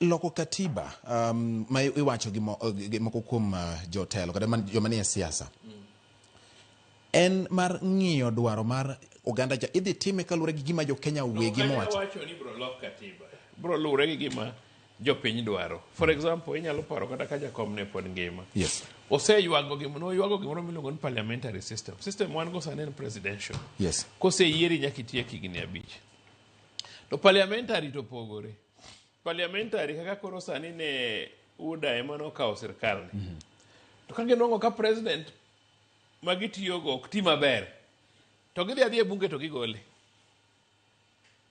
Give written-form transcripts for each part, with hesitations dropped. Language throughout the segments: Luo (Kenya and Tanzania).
loko katiba ma iwacho gi moko kuom jotelo kata joma nie siasa en mar ng'iyo dwaro mar oganda idhi time kaluwore gi gima Jokenya wegi mowacho. Wacho ni bro lok katiba bro luwore gi gima jopiny dwaro. For example, inyalo paro kata ka jakom ne pod ngima. Yes. Oseywago gimoro miluongo ni parliamentary system. System wan go sani en presidential. Yes. Koseyieri nyaka itiek higni 5. To parliamentary to pogore. Parliamentary kaka koro sani ne UDA ema nokawo sirkal ni. To ka ginwang'o ka president magitiyogo ok ti maber, to gidhi adhi e bunge to gigole.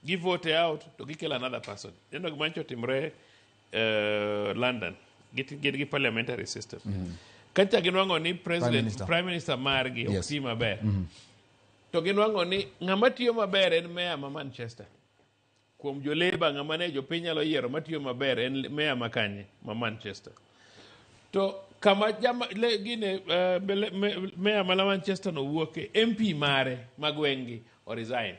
Givote out to gikelo another person. Yendo gimancho timre London. Gi parliamentary system. Kacha ginwang'o ni prime minister margi ok ti maber. To ginwang'o ni ng'ama tiyo maber en meya ma Manchester. Kuom jo-Labour ng'ama ne jopiny nyalo yiero matiyo maber en meya makanye ma Manchester. To kama meya ma Manchester no wuoke, MP mare magwengi o resign.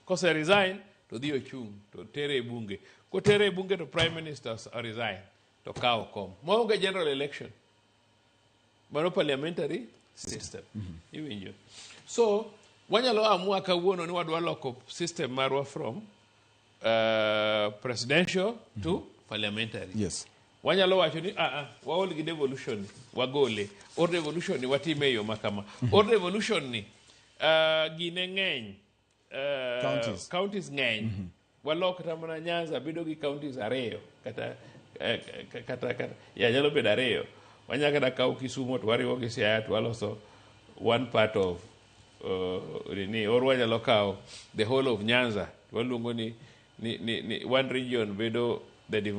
Kose resign to dhi ochung' to tere e bunge. Ko tere e bunge to prime minister o resign to kawo kom. Maonge general election. Mano parliamentary system. Iwinjo. So wanyalo amua kawuono ni wadwa loko system marwa from presidential to parliamentary. Yes. Wanyalo wacho ni waol gi devolution wagole. Or devolution ni watime yo makama. Or devolution ni gine ng'eny. Counties ng'eny. Walok kata mana Nyanza bedo gi counties 2 kata nyalo bedo 2. Wanyalo kata kawo Kisumu to wariwo gi Siaya to waloso one part of or wanyalo kawo the whole of Nyanza. Waluongo ni one region bedo the